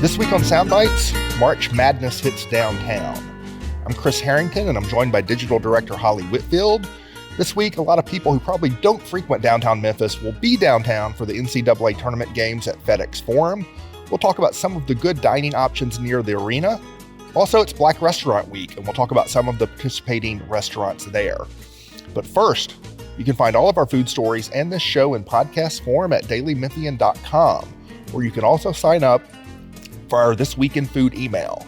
This week on Soundbites, March Madness hits downtown. I'm Chris Herrington, and I'm joined by Digital Director Holly Whitfield. This week, a lot of people who probably don't frequent downtown Memphis will be downtown for the NCAA tournament games at FedExForum. We'll talk about some of the good dining options near the arena. Also, it's Black Restaurant Week, and we'll talk about some of the participating restaurants there. But first, you can find all of our food stories and this show in podcast form at dailymemphian.com, where you can also sign up for our This Week in Food email.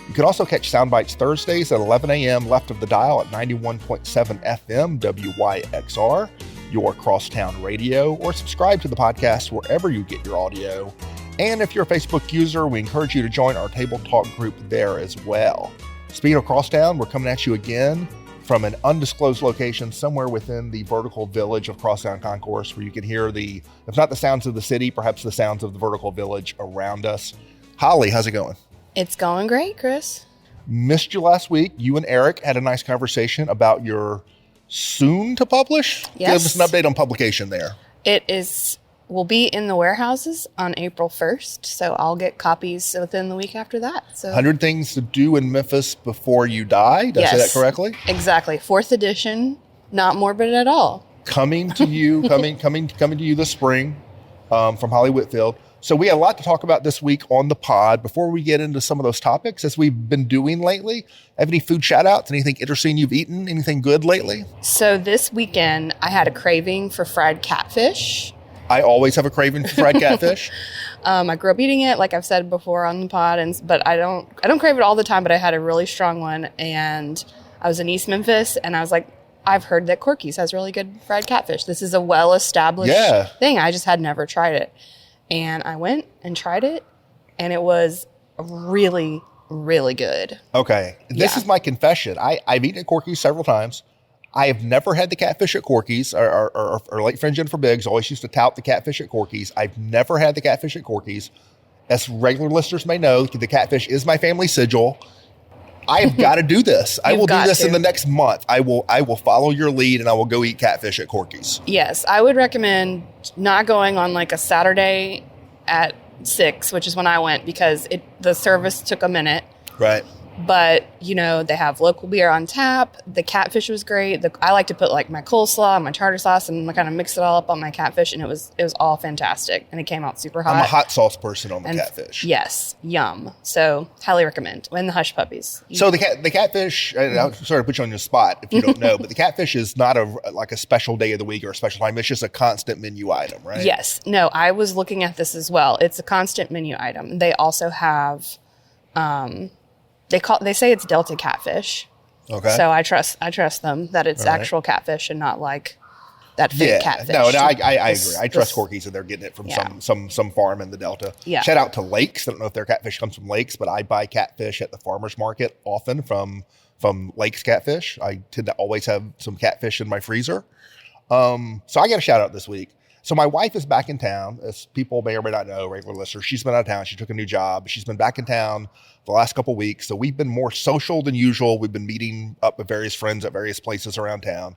You can also catch Soundbites Thursdays at 11 a.m. left of the dial at 91.7 FM WYXR, your crosstown radio, or subscribe to the podcast wherever you get your audio. And if you're a Facebook user, we encourage you to join our Table Talk group there as well. Speaking of crosstown, we're coming at you again from an undisclosed location somewhere within the vertical village of Crosstown Concourse, where you can hear the, if not the sounds of the city, perhaps the sounds of the vertical village around us. Holly, how's it going? It's going great, Chris. Missed you last week. You and Eric had a nice conversation about your soon to publish. Yes. Give us an update on publication there. Will be in the warehouses on April 1st, so I'll get copies within the week after that. So 100 Things to Do in Memphis Before You Die. Did I say that correctly? Exactly. 4th edition, not morbid at all. Coming to you, coming to you this spring from Holly Whitfield. So we had a lot to talk about this week on the pod. Before we get into some of those topics, as we've been doing lately, have any food shout outs? Anything interesting you've eaten? Anything good lately? So this weekend, I had a craving for fried catfish. I always have a craving for fried catfish. I grew up eating it, like I've said before on the pod, but I don't crave it all the time, but I had a really strong one, and I was in East Memphis, and I was like, I've heard that Corky's has really good fried catfish. This is a well-established thing. I just had never tried it. And I went and tried it, and it was really, really good. Okay. This is my confession. I've eaten at Corky's several times. I have never had the catfish at Corky's. Our late friend Jennifer Biggs always used to tout the catfish at Corky's. I've never had the catfish at Corky's. As regular listeners may know, the catfish is my family sigil. I have got to do this. I will do this in the next month. I will follow your lead, and I will go eat catfish at Corky's. Yes, I would recommend not going on like a Saturday at 6, which is when I went, because the service took a minute. Right. But, they have local beer on tap. The catfish was great. I like to put like my coleslaw, my tartar sauce, and kind of mix it all up on my catfish. And it was all fantastic. And it came out super hot. I'm a hot sauce person on the catfish. Yes. Yum. So highly recommend. And the hush puppies. So the catfish, I'll sort of put you on your spot if you don't know, but the catfish is not like a special day of the week or a special time. It's just a constant menu item, right? Yes. No, I was looking at this as well. It's a constant menu item. They also have, They say it's Delta catfish. Okay. So I trust them that it's actual catfish and not like that fake catfish. No, I agree. I trust Corky's, and they're getting it from some farm in the Delta. Yeah. Shout out to Lakes. I don't know if their catfish comes from Lakes, but I buy catfish at the farmer's market often from Lakes Catfish. I tend to always have some catfish in my freezer. So I got a shout out this week. So my wife is back in town. As people may or may not know, regular listeners, she's been out of town. She took a new job. She's been back in town the last couple of weeks. So we've been more social than usual. We've been meeting up with various friends at various places around town.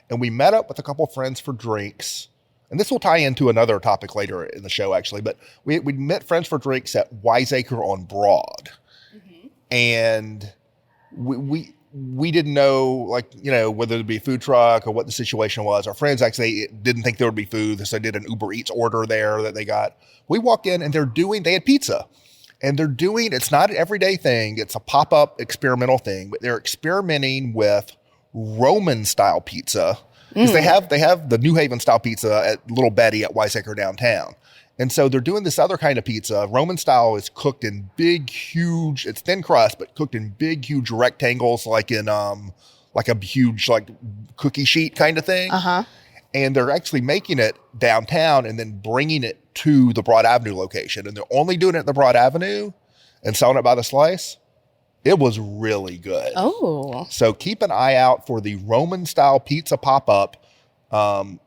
And we met up with a couple of friends for drinks. And this will tie into another topic later in the show, actually. But we met friends for drinks at Wiseacre on Broad. Mm-hmm. And we didn't know, whether it'd be a food truck or what the situation was. Our friends actually didn't think there would be food, so they did an Uber Eats order there that they got. We walked in, and they had pizza. And it's not an everyday thing. It's a pop-up experimental thing, but they're experimenting with Roman-style pizza. Because they have the New Haven-style pizza at Little Betty at Wiseacre downtown. And so they're doing this other kind of pizza. Roman style is cooked in big, huge, it's thin crust, but cooked in big, huge rectangles, like in like a huge cookie sheet kind of thing. Uh-huh. And they're actually making it downtown and then bringing it to the Broad Avenue location. And they're only doing it at the Broad Avenue and selling it by the slice. It was really good. Oh. So keep an eye out for the Roman style pizza pop-up.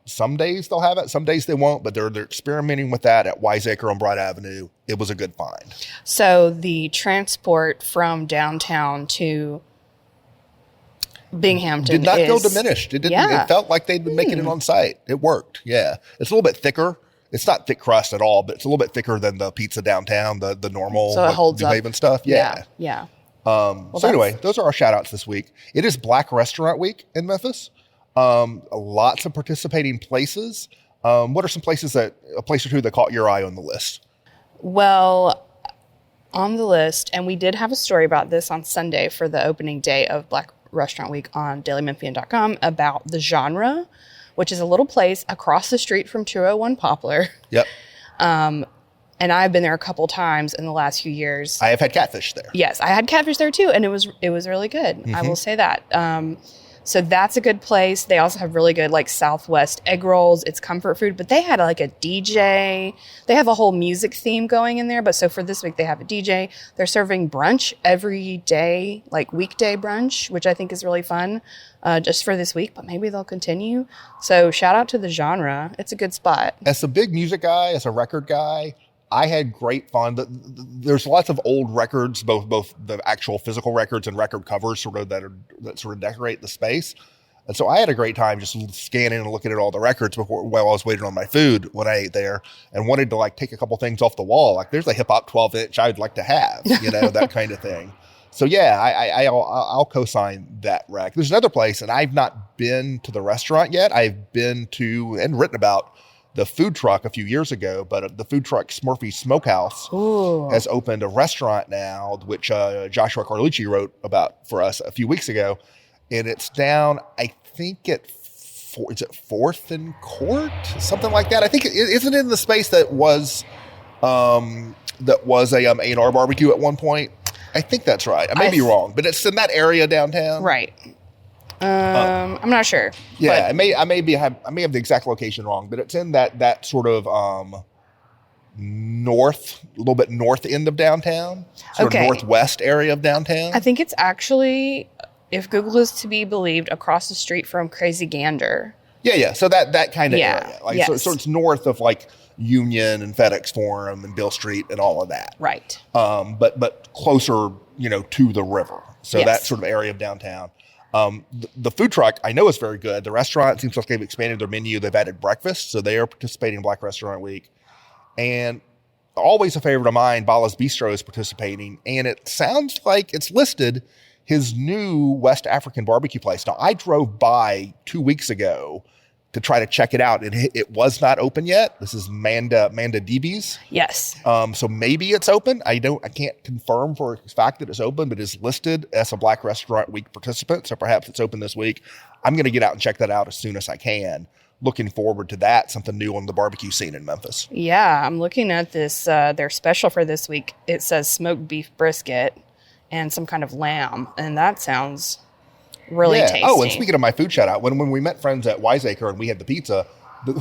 Some days they'll have it, some days they won't, but they're experimenting with that at Wiseacre on Broad Avenue. It was a good find. So the transport from downtown to Binghamton did not feel diminished. It didn't. Yeah. It felt like they'd been making it on site. It worked. Yeah, it's a little bit thicker it's not thick crust at all, but it's a little bit thicker than the pizza downtown, the normal so it holds New up. Haven stuff. Yeah. So anyway, those are our shout outs this week. It is Black Restaurant Week in Memphis. Lots of participating places. What are some places a place or two that caught your eye on the list? Well, on the list, and we did have a story about this on Sunday for the opening day of Black Restaurant Week on dailymemphian.com about the Genre, which is a little place across the street from 201 Poplar. Yep. And I've been there a couple times in the last few years. I have had catfish there. Yes, I had catfish there too, and it was really good. I will say that. So that's a good place. They also have really good like Southwest egg rolls. It's comfort food, but they had like a DJ. They have a whole music theme going in there. But so for this week, they have a DJ. They're serving brunch every day, like weekday brunch, which I think is really fun just for this week, but maybe they'll continue. So shout out to the Genre. It's a good spot. As a big music guy, as a record guy, I had great fun. There's lots of old records, both the actual physical records and record covers that sort of decorate the space. And so I had a great time just scanning and looking at all the records while I was waiting on my food when I ate there, and wanted to like take a couple things off the wall. Like there's a hip hop 12-inch I'd like to have, that kind of thing. So yeah, I'll co-sign that rec. There's another place, and I've not been to the restaurant yet. I've been to and written about the food truck a few years ago, but the food truck Smurfy's Smokehouse has opened a restaurant now, which Joshua Carlucci wrote about for us a few weeks ago. And it's down, I think is it 4th and Court? Something like that. I think isn't it in the space that was a A&R barbecue at one point? I think that's right. I may be wrong, but it's in that area downtown. Right. I'm not sure. Yeah, I may have the exact location wrong, but it's in that sort of north, a little bit north end of downtown, sort of northwest area of downtown. I think it's actually, if Google is to be believed, across the street from Crazy Gander. Yeah. So that kind of area, like yes. so it's north of like Union and FedExForum and Bill Street and all of that. Right. But closer, to the river. So that sort of area of downtown. The food truck I know is very good. The restaurant seems like they've expanded their menu. They've added breakfast, so they are participating in Black Restaurant Week. And always a favorite of mine, Bala's Bistro is participating, and it sounds like it's listed his new West African barbecue place. Now, I drove by 2 weeks ago to try to check it out, and it was not open yet. This is Manda DB's. Yes. So maybe it's open. I can't confirm for a fact that it's open, but it's listed as a Black Restaurant Week participant. So perhaps it's open this week. I'm going to get out and check that out as soon as I can. Looking forward to that. Something new on the barbecue scene in Memphis. Yeah, I'm looking at this. Their special for this week. It says smoked beef brisket and some kind of lamb, and that sounds really tasty. Oh, and speaking of my food shout out, when we met friends at Wiseacre and we had the pizza,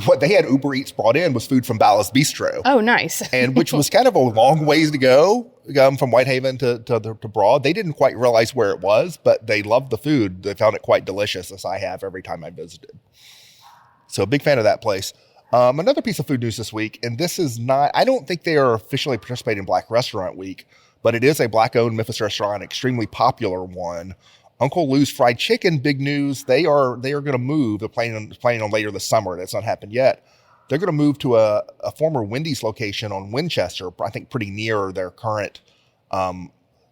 what they had Uber Eats brought in was food from Bala's Bistro. Oh, nice. And which was kind of a long ways to go from Whitehaven to Broad. They didn't quite realize where it was, but they loved the food. They found it quite delicious, as I have every time I visited. So a big fan of that place. Another piece of food news this week, and this is not, I don't think they are officially participating in Black Restaurant Week, but it is a Black-owned Memphis restaurant, extremely popular one. Uncle Lou's Fried Chicken, big news. They are going to move. They're planning on later this summer. That's not happened yet. They're going to move to a former Wendy's location on Winchester, I think pretty near their current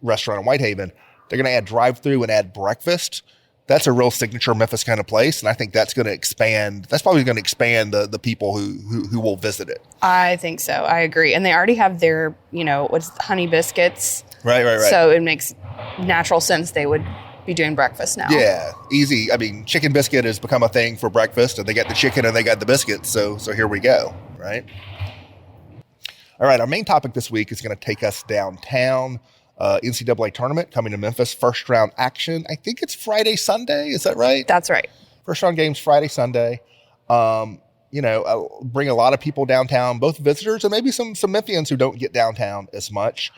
restaurant in Whitehaven. They're going to add drive-through and add breakfast. That's a real signature Memphis kind of place, and I think that's going to expand. That's probably going to expand the people who will visit it. I think so. I agree. And they already have their, honey biscuits. Right. So it makes natural sense they would be doing breakfast now. Yeah, easy. I mean, chicken biscuit has become a thing for breakfast, and they got the chicken and they got the biscuits. So here we go, right? All right, our main topic this week is going to take us downtown. NCAA tournament coming to Memphis, first round action. I think it's Friday, Sunday. Is that right? That's right. First round games Friday, Sunday. Bring a lot of people downtown, both visitors and maybe some Memphians who don't get downtown as much.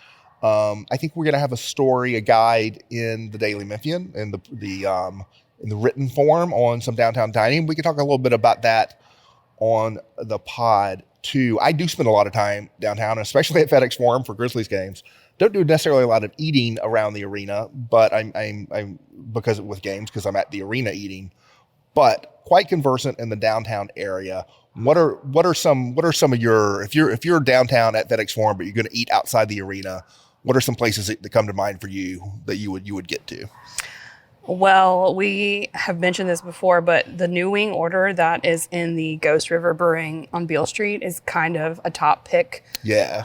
I think we're going to have a guide in the Daily Memphian in the written form on some downtown dining. We can talk a little bit about that on the pod too. I do spend a lot of time downtown, especially at FedExForum for Grizzlies games. Don't do necessarily a lot of eating around the arena, but I'm because I'm at the arena eating, but quite conversant in the downtown area. What are some of your, if you're downtown at FedExForum, but you're going to eat outside the arena, what are some places that come to mind for you that you would get to? Well, we have mentioned this before, but the New Wing Order that is in the Ghost River Brewing on Beale Street is kind of a top pick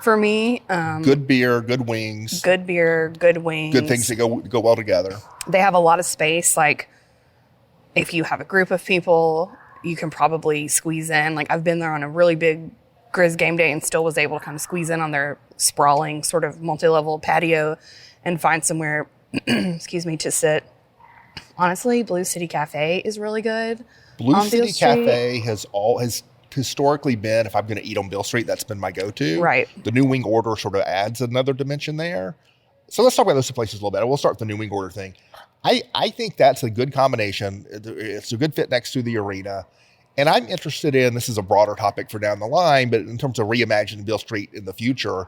for me. Good beer, good wings. Good beer, good wings. Good things that go well together. They have a lot of space. Like, if you have a group of people, you can probably squeeze in. Like, I've been there on a really big Grizz game day and still was able to kind of squeeze in on their sprawling sort of multi-level patio and find somewhere, excuse me, to sit. Honestly, Blue City Cafe is really good. Blue City Cafe has historically been, if I'm going to eat on Beale Street, that's been my go-to. Right. The New Wing Order sort of adds another dimension there. So let's talk about those two places a little bit. We'll start with the New Wing Order thing. I think that's a good combination. It's a good fit next to the arena. And I'm interested in, this is a broader topic for down the line, but in terms of reimagining Beale Street in the future,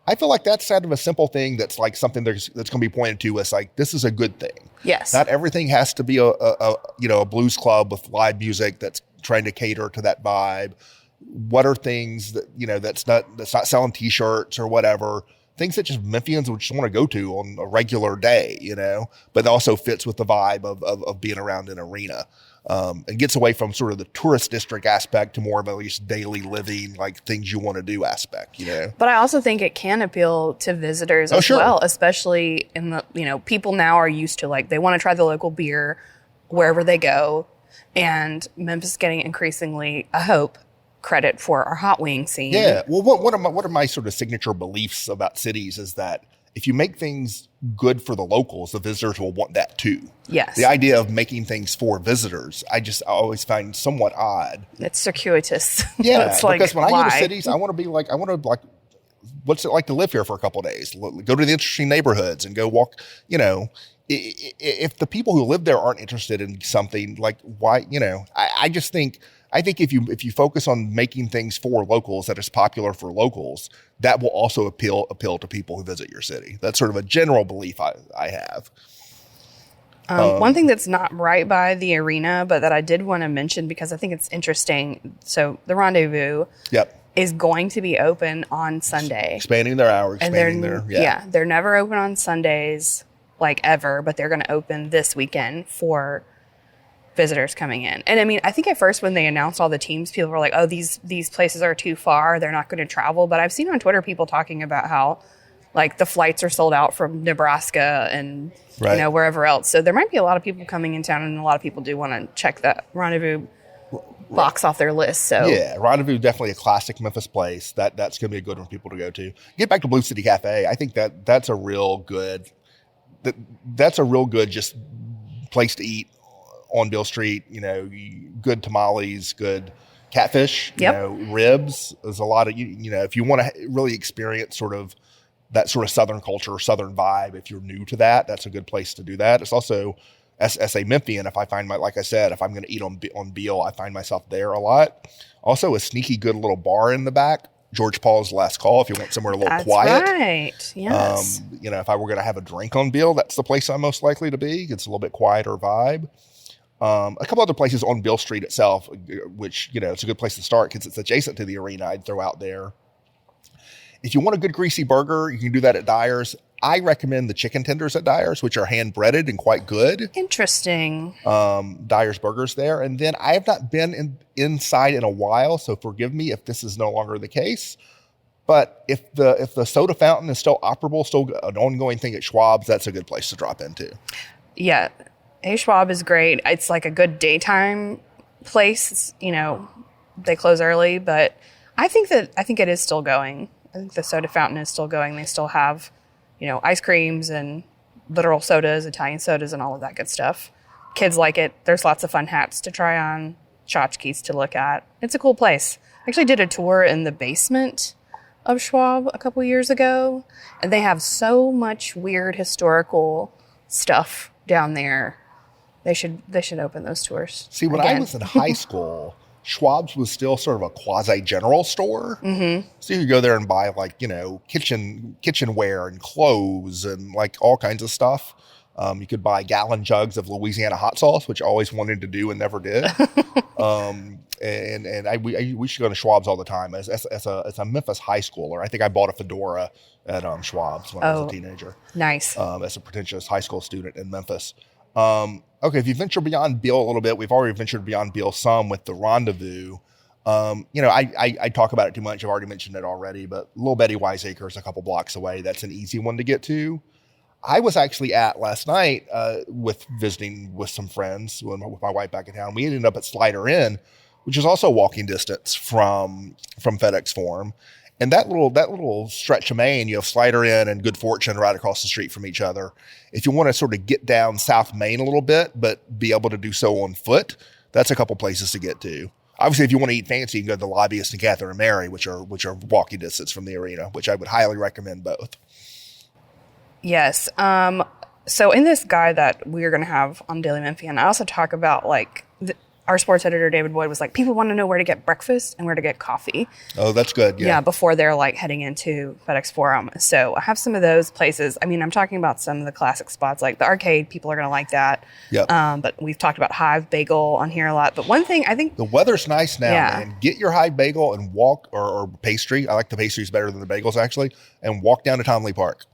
I feel like that's kind of a simple thing that's like something that's going to be pointed to as like, this is a good thing. Yes. Not everything has to be a blues club with live music that's trying to cater to that vibe. What are things that, that's not selling t-shirts or whatever, things that just Memphians would just want to go to on a regular day, but also fits with the vibe of being around an arena. And gets away from sort of the tourist district aspect to more of at least daily living, like things you want to do aspect, But I also think it can appeal to visitors as well, especially in the, people now are used to, like, they want to try the local beer wherever they go. And Memphis is getting increasingly, I hope, credit for our hot wing scene. Yeah. Well, what are my sort of signature beliefs about cities is that if you make things good for the locals, the visitors will want that too. Yes. The idea of making things for visitors, I always find somewhat odd. It's circuitous. Yeah, because when I go to cities, I want to what's it like to live here for a couple of days? Go to the interesting neighborhoods and go walk, if the people who live there aren't interested in something, like, why, I think if you focus on making things for locals that is popular for locals, that will also appeal to people who visit your city. That's sort of a general belief I have. One thing that's not right by the arena, but that I did want to mention because I think it's interesting. So the Rendezvous is going to be open on Sunday. Expanding their hours. They're never open on Sundays, like, ever, but they're going to open this weekend for visitors coming in. And I mean, I think at first when they announced all the teams, people were like, oh, these places are too far, they're not going to travel. But I've seen on Twitter people talking about how, like, the flights are sold out from Nebraska and wherever else. So there might be a lot of people coming in town, and a lot of people do want to check that Rendezvous box off their list. So yeah, Rendezvous, definitely a classic Memphis place. That's going to be a good one for people to go to. Get back to Blue City Cafe. I think that's a real good just place to eat on Beale Street. Good tamales, good catfish, ribs. There's a lot of, if you want to really experience sort of that sort of Southern culture, Southern vibe, if you're new to that, that's a good place to do that. It's also, as a Memphian, if I find like I said, if I'm going to eat on Beale, I find myself there a lot. Also a sneaky good little bar in the back, George Paul's Last Call, if you want somewhere a little quiet. That's right, yes. If I were going to have a drink on Beale, that's the place I'm most likely to be. It's a little bit quieter vibe. A couple other places on Beale Street itself, which, it's a good place to start because it's adjacent to the arena, I'd throw out there. If you want a good greasy burger, you can do that at Dyer's. I recommend the chicken tenders at Dyer's, which are hand breaded and quite good. Interesting. Dyer's Burgers there. And then I have not been inside in a while, so forgive me if this is no longer the case. But if the soda fountain is still operable, still an ongoing thing at Schwab's, that's a good place to drop into. Yeah. Hey, Schwab is great. It's like a good daytime place. They close early, but I think it is still going. I think the soda fountain is still going. They still have, ice creams and literal sodas, Italian sodas, and all of that good stuff. Kids like it. There's lots of fun hats to try on, tchotchkes to look at. It's a cool place. I actually did a tour in the basement of Schwab a couple years ago, and they have so much weird historical stuff down there. They should open those tours. See, when I was in high school, Schwab's was still sort of a quasi-general store. Mm-hmm. So you could go there and buy, like, kitchenware and clothes and, like, all kinds of stuff. You could buy gallon jugs of Louisiana hot sauce, which I always wanted to do and never did. we should go to Schwab's all the time. As a Memphis high schooler, I think I bought a fedora at Schwab's when I was a teenager. Nice. As a pretentious high school student in Memphis. Okay, if you venture beyond Beale a little bit, we've already ventured beyond Beale some with the Rendezvous. I talk about it too much. I've already mentioned it already, but Little Betty Wiseacre is a couple blocks away. That's an easy one to get to. I was actually at last night visiting with some friends with my wife back in town. We ended up at Slider Inn, which is also walking distance from FedExForum. And that little stretch of Main, you have Slider Inn and Good Fortune right across the street from each other. If you want to sort of get down South Main a little bit, but be able to do so on foot, that's a couple places to get to. Obviously, if you want to eat fancy, you can go to the Lobbyist and Catherine and Mary, which are walking distance from the arena, which I would highly recommend both. Yes. So in this guide that we're going to have on Daily Memphian, I also talk about our sports editor, David Boyd, was like, people want to know where to get breakfast and where to get coffee. Oh, that's good. Yeah. Before they're heading into FedExForum. So I have some of those places. I mean, I'm talking about some of the classic spots, like the arcade. People are going to like that. Yep. But we've talked about Hive Bagel on here a lot. But one thing I think the weather's nice now, man. Get your Hive Bagel and walk or pastry. I like the pastries better than the bagels actually, and walk down to Tomley Park.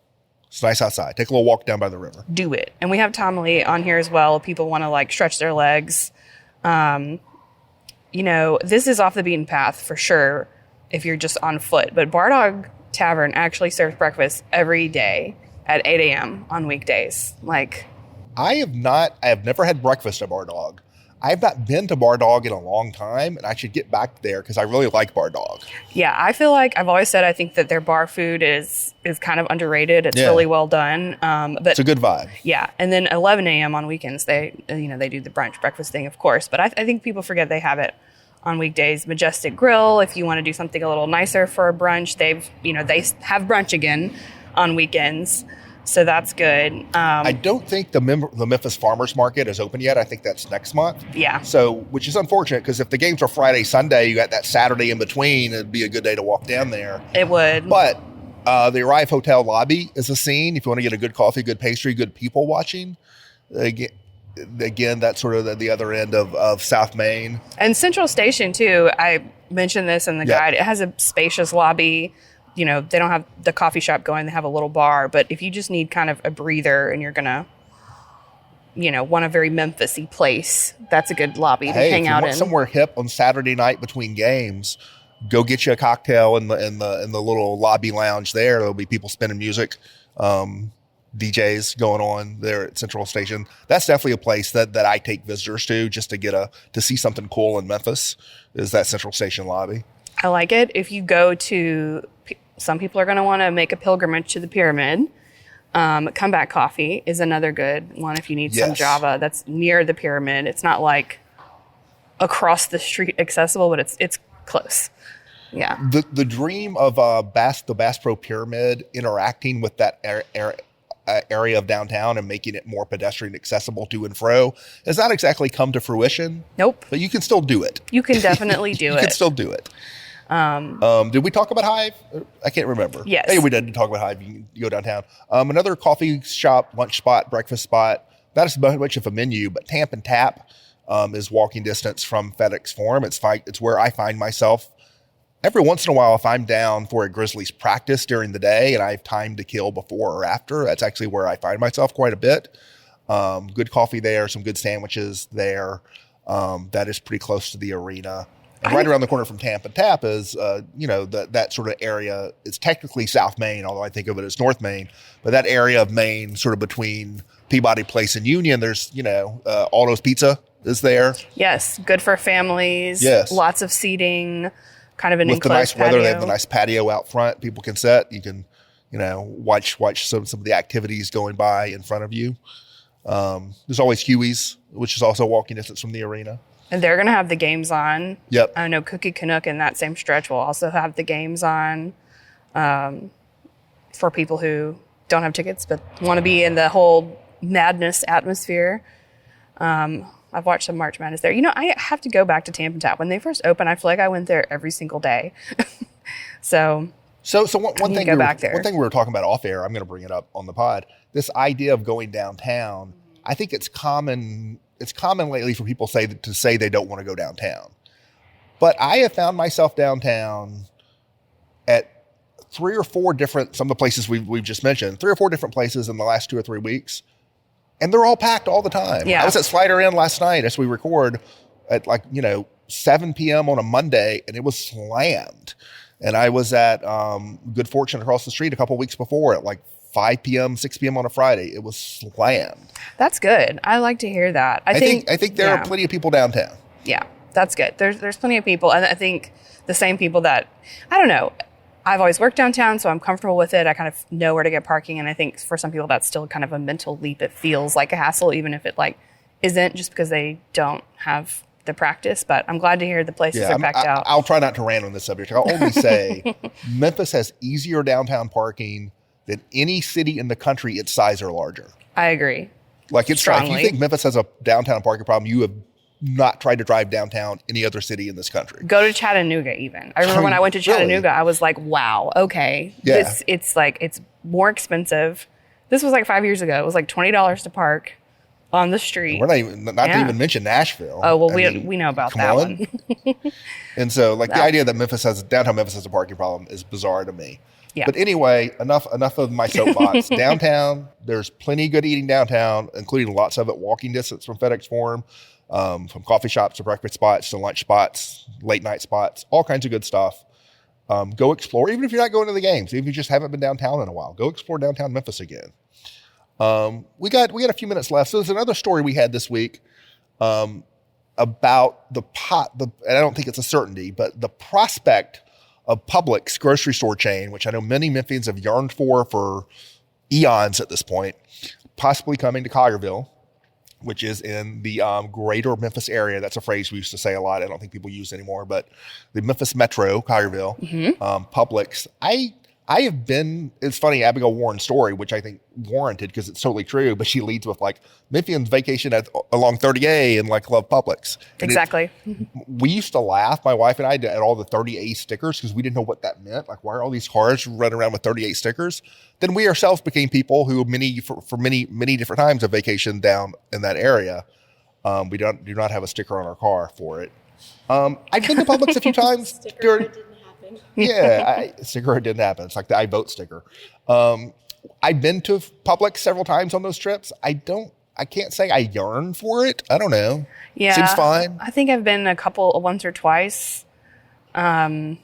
It's nice outside. Take a little walk down by the river. Do it. And we have Tomley on here as well. People want to stretch their legs. This is off the beaten path for sure if you're just on foot. But Bar Dog Tavern actually serves breakfast every day at 8 a.m. on weekdays. I have never had breakfast at Bar Dog. I've not been to Bar Dog in a long time, and I should get back there because I really like Bar Dog. Yeah, I feel like I've always said I think that their bar food is kind of underrated. It's really well done. But it's a good vibe. Yeah, and then 11 a.m. on weekends, they do the brunch breakfast thing, of course. But I think people forget they have it on weekdays. Majestic Grill, if you want to do something a little nicer for a brunch, they have brunch again on weekends. So that's good. I don't think the Memphis Farmers Market is open yet. I think that's next month. Yeah. So, which is unfortunate because if the games are Friday, Sunday, you got that Saturday in between, it'd be a good day to walk down there. It would. But the Arrive Hotel lobby is a scene. If you want to get a good coffee, good pastry, good people watching, again that's sort of the other end of South Main. And Central Station, too. I mentioned this in the guide. It has a spacious lobby. They don't have the coffee shop going. They have a little bar. But if you just need kind of a breather and you're going to, want a very Memphis-y place, that's a good lobby to hang out in. Somewhere hip on Saturday night between games, go get you a cocktail in the little lobby lounge there. There'll be people spinning music, DJs going on there at Central Station. That's definitely a place that I take visitors to just to see something cool in Memphis, is that Central Station lobby. I like it. If you go to, some people are going to want to make a pilgrimage to the pyramid. Comeback Coffee is another good one if you need some Java. That's near the pyramid. It's not across the street accessible, but it's close. Yeah. The dream of the Bass Pro Pyramid interacting with that area of downtown and making it more pedestrian accessible to and fro has not exactly come to fruition. Nope. But you can still do it. You can definitely do it. You can still do it. Did we talk about Hive? I can't remember. Yes. Hey, we did talk about Hive. You can go downtown. Another coffee shop, lunch spot, breakfast spot. Not as much of a menu, but Tamp and Tap is walking distance from FedExForum. It's where I find myself every once in a while. If I'm down for a Grizzlies practice during the day and I have time to kill before or after, that's actually where I find myself quite a bit. Good coffee there, some good sandwiches there. That is pretty close to the arena. And right around the corner from Tamp and Tap is, that sort of area. It's technically South Main, although I think of it as North Main. But that area of Main, sort of between Peabody Place and Union, there's, Aldo's Pizza is there. Yes, good for families. Yes. Lots of seating, kind of an with enclosed the nice patio. weather, they have the nice patio out front. People can sit. You can, watch some of the activities going by in front of you. There's always Huey's, which is also walking distance from the arena. And they're going to have the games on. Yep. I know Cookie Canuck in that same stretch will also have the games on for people who don't have tickets but want to be in the whole madness atmosphere. I've watched some March Madness there. I have to go back to Tamp and Tap. When they first opened, I feel like I went there every single day. So one thing we were talking about off air, I'm going to bring it up on the pod, this idea of going downtown. I think it's common lately for people to say they don't want to go downtown. But I have found myself downtown at 3 or 4 different, some of the places we've just mentioned, 3 or 4 different places in the last 2 or 3 weeks. And they're all packed all the time. Yeah. I was at Slider Inn last night as we record at 7 p.m. on a Monday, and it was slammed. And I was at Good Fortune across the street a couple weeks before at 5 p.m., 6 p.m. on a Friday. It was slammed. That's good. I like to hear that. I think there are plenty of people downtown. Yeah, that's good. There's plenty of people. And I think the same people that, I don't know, I've always worked downtown, so I'm comfortable with it. I kind of know where to get parking. And I think for some people, that's still kind of a mental leap. It feels like a hassle, even if it isn't, just because they don't have the practice. But I'm glad to hear the places are packed out. I'll try not to rant on this subject. I'll only say Memphis has easier downtown parking than any city in the country its size or larger. I agree. If you think Memphis has a downtown parking problem, you have not tried to drive downtown any other city in this country. Go to Chattanooga even. I remember when I went to Chattanooga, really? I was like, wow, okay. Yeah. It's more expensive. This was 5 years ago. It was $20 to park on the street. We're not to even mention Nashville. Oh, well, we know about that one. And so the idea that downtown Memphis has a parking problem is bizarre to me. Yeah. But anyway, enough of my soapbox. Downtown, there's plenty of good eating downtown, including lots of it walking distance from FedExForum, from coffee shops to breakfast spots to lunch spots, late night spots, all kinds of good stuff. Go explore, even if you're not going to the games, even if you just haven't been downtown in a while, go explore downtown Memphis again. We got a few minutes left. So there's another story we had this week about and I don't think it's a certainty, but the prospect of Publix grocery store chain, which I know many Memphians have yearned for eons at this point, possibly coming to Collierville, which is in the greater Memphis area. That's a phrase we used to say a lot. I don't think people use anymore, but the Memphis Metro, Collierville, Publix. I have been, it's funny, Abigail Warren's story, which I think warranted because it's totally true, but she leads with Memphians vacation along 30A and love Publix. And exactly. We used to laugh, my wife and I, at all the 30A stickers because we didn't know what that meant. Why are all these cars running around with 30A stickers? Then we ourselves became people who for many different times have vacationed down in that area. We do not have a sticker on our car for it. I've been to Publix a few times. Sticker it didn't happen. It's like the I vote sticker. I've been to Publix several times on those trips. I can't say I yearn for it. I don't know. Yeah. Seems fine. I think I've been once or twice. I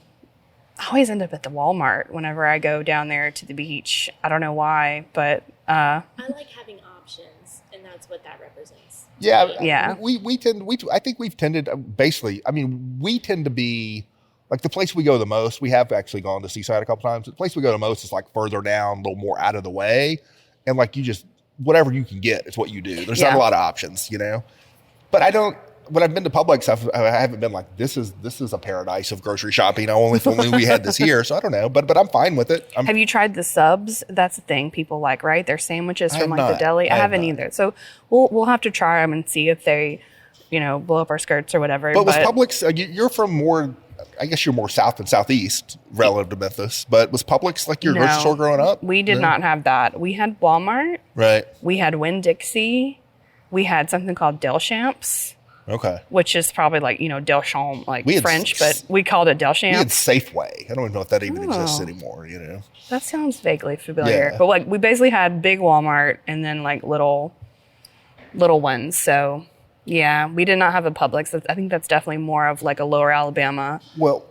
always end up at the Walmart whenever I go down there to the beach. I don't know why, but I like having options, and that's what that represents. Yeah. I think we've tended basically, we tend to be the place we go the most. We have actually gone to Seaside a couple times. The place we go the most is further down, a little more out of the way. And you just, whatever you can get, it's what you do. There's not a lot of options, But when I've been to Publix, I haven't been this is a paradise of grocery shopping. If only we had this here. So I don't know, but I'm fine with it. Have you tried the subs? That's the thing people like, right? They're sandwiches from the deli. I haven't either. So we'll have to try them and see if they, blow up our skirts or whatever. But was Publix, you're from more, I guess you're more south than southeast relative to Memphis, but was Publix your grocery store growing up? We did not have that. We had Walmart. Right. We had Winn-Dixie. We had something called Delchamps. Okay. Which is probably Delchamps, French, but we called it Delchamps. We had Safeway. I don't even know if that even exists anymore, That sounds vaguely familiar. Yeah. But we basically had big Walmart and then little ones. So yeah, we did not have a Publix. I think that's definitely more of a lower Alabama,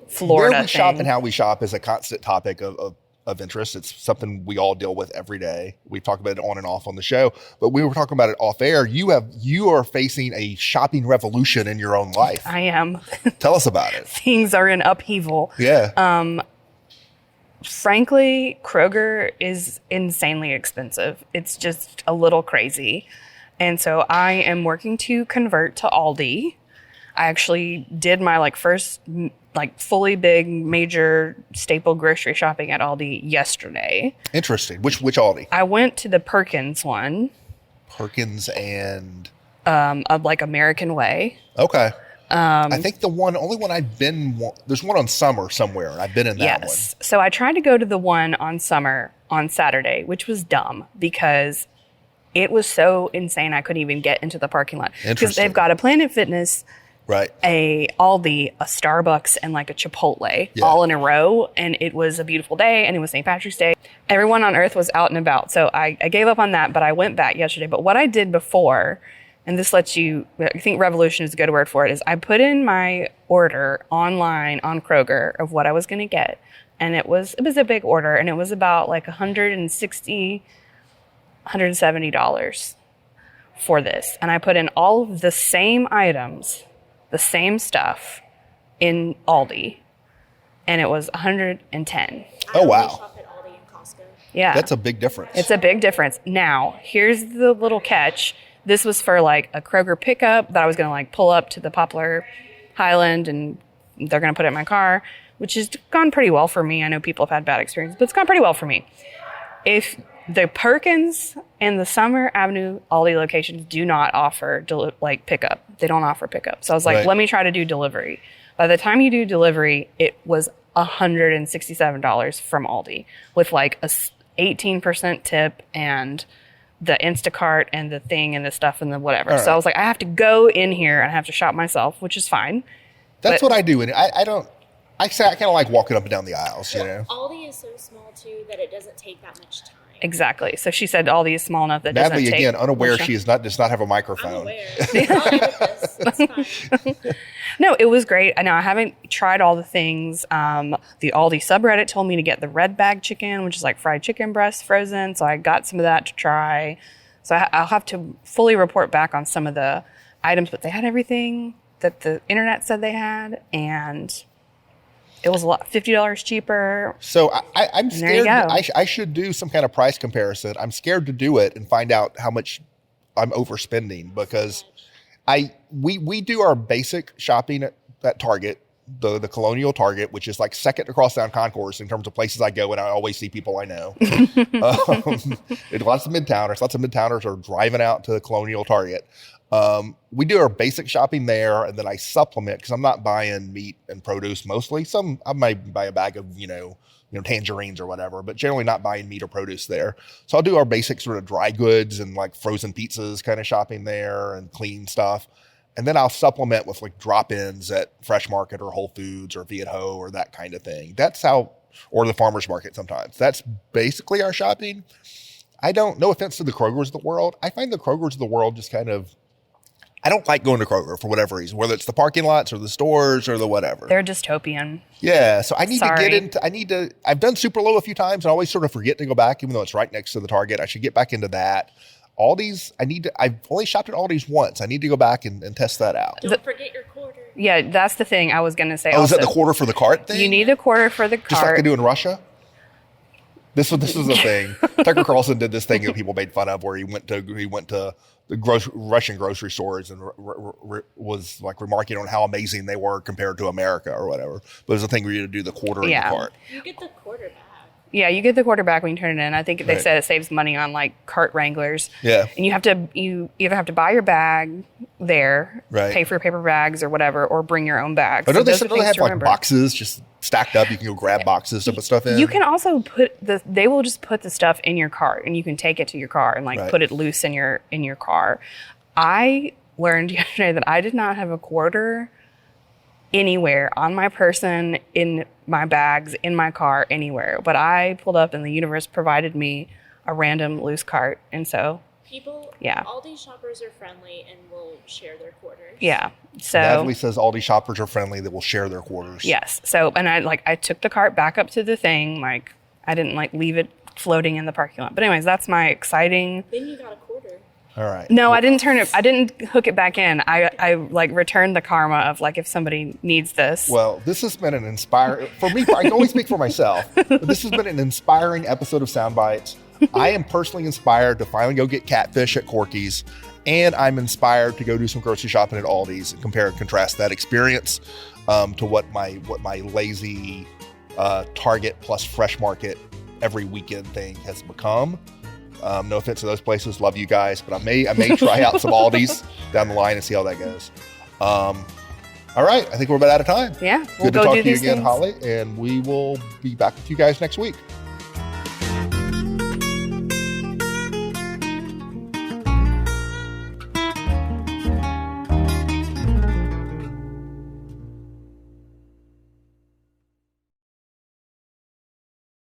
Florida where we thing. shop and how we shop is a constant topic of interest. It's something we all deal with every day. We talk about it on and off on the show, but we were talking about it off air. You are facing a shopping revolution in your own life. I am. Tell us about it. Things are in upheaval. Yeah. Frankly, Kroger is insanely expensive. It's just a little crazy. And so I am working to convert to Aldi. I actually did my first fully big major staple grocery shopping at Aldi yesterday. Interesting. Which Aldi? I went to the Perkins one. Perkins and of American Way. Okay. I think only one I've been. There's one on Summer somewhere, and I've been in that one. Yes. So I tried to go to the one on Summer on Saturday, which was dumb because it was so insane I couldn't even get into the parking lot because they've got a Planet Fitness right, a Starbucks, and like a Chipotle all in a row. And it was a beautiful day, and it was St. Patrick's Day. Everyone on earth was out and about. So I gave up on that, but I went back yesterday. But what I did before, and this lets you, I think revolution is a good word for it, is I put in my order online on Kroger of what I was going to get. And it was a big order, and it was about like $160, $170 for this. And I put in all of the same items, the same stuff in Aldi, and it was $110. Oh, wow. I shop at Aldi and Costco. Yeah. That's a big difference. It's a big difference. Now, here's the little catch. This was for like a Kroger pickup that I was going to like pull up to the Poplar Highland, and they're going to put it in my car, which has gone pretty well for me. I know people have had bad experiences, but it's gone pretty well for me. If the Perkins and the Summer Avenue Aldi locations do not offer pickup. They don't offer pickup. So I was like, let me try to do delivery. By the time you do delivery, it was $167 from Aldi with like a 18% tip and the Instacart and the thing and the stuff and the whatever. Right. So I was like, I have to go in here and I have to shop myself, which is fine. That's what I do. And I kind of like walking up and down the aisles, you know. Aldi is so small too that it doesn't take that much time. Exactly. So she said Aldi is small enough that Natalie, doesn't take again, unaware she does not have a microphone. I'm aware. I'll edit this. It's fine. No, it was great. I know I haven't tried all the things. The Aldi subreddit told me to get the red bag chicken, which is like fried chicken breast frozen. So I got some of that to try. So I'll have to fully report back on some of the items, but they had everything that the internet said they had, and it was a lot, $50 cheaper. So I'm scared. I should do some kind of price comparison. I'm scared to do it and find out how much I'm overspending, because we do our basic shopping at Target, the Colonial Target, which is like second across down Concourse in terms of places I go, and I always see people I know. Lots of Midtowners are driving out to the Colonial Target. We do our basic shopping there, and then I supplement because I'm not buying meat and produce mostly. I might buy a bag of, tangerines or whatever, but generally not buying meat or produce there. So I'll do our basic sort of dry goods and like frozen pizzas kind of shopping there and clean stuff. And then I'll supplement with like drop-ins at Fresh Market or Whole Foods or Viet Ho or that kind of thing. That's how, or the farmer's market sometimes. That's basically our shopping. No offense to the Krogers of the world. I find the Krogers of the world just kind of, I don't like going to Kroger for whatever reason, whether it's the parking lots or the stores or the whatever. They're dystopian. Yeah. So I've done Super Low a few times and I always sort of forget to go back, even though it's right next to the Target. I should get back into that. Aldi's, I've only shopped at Aldi's once. I need to go back and test that out. Don't forget your quarter. Yeah, that's the thing I was going to say. Oh, is that the quarter for the cart thing? You need a quarter for the cart. Just like they do in Russia? This is the thing. Tucker Carlson did this thing that people made fun of, where he went to the Russian grocery stores and was like remarking on how amazing they were compared to America or whatever. But there's a thing where you do the quarter in the cart. You get the quarter back. Yeah, you get the quarter back when you turn it in. I think they said it saves money on like cart wranglers. Yeah. And you either have to buy your bag there, pay for paper bags or whatever, or bring your own bag. Oh, they have like boxes just stacked up. You can go grab boxes to put stuff in. You can also they will just put the stuff in your cart, and you can take it to your car and like put it loose in your car. I learned yesterday that I did not have a quarter anywhere on my person, in my bags, in my car, anywhere. But I pulled up and the universe provided me a random loose cart. And so Aldi shoppers are friendly and will share their quarters. Yeah. So Natalie says Aldi shoppers are friendly, that will share their quarters. Yes. So, and I took the cart back up to the thing. Like, I didn't like leave it floating in the parking lot. But anyways, that's my exciting. Then you got a quarter. All right. No, I didn't hook it back in. I like returned the karma of like, if somebody needs this. Well, this has been an inspiring, for me, I can only speak for myself, but this has been an inspiring episode of Soundbites. I am personally inspired to finally go get catfish at Corky's, and I'm inspired to go do some grocery shopping at Aldi's and compare and contrast that experience to what my lazy Target plus Fresh Market every weekend thing has become. No offense to those places. Love you guys. But I may try out some Aldi's down the line and see how that goes. All right. I think we're about out of time. Yeah. Good to talk to you again, Holly. And we will be back with you guys next week.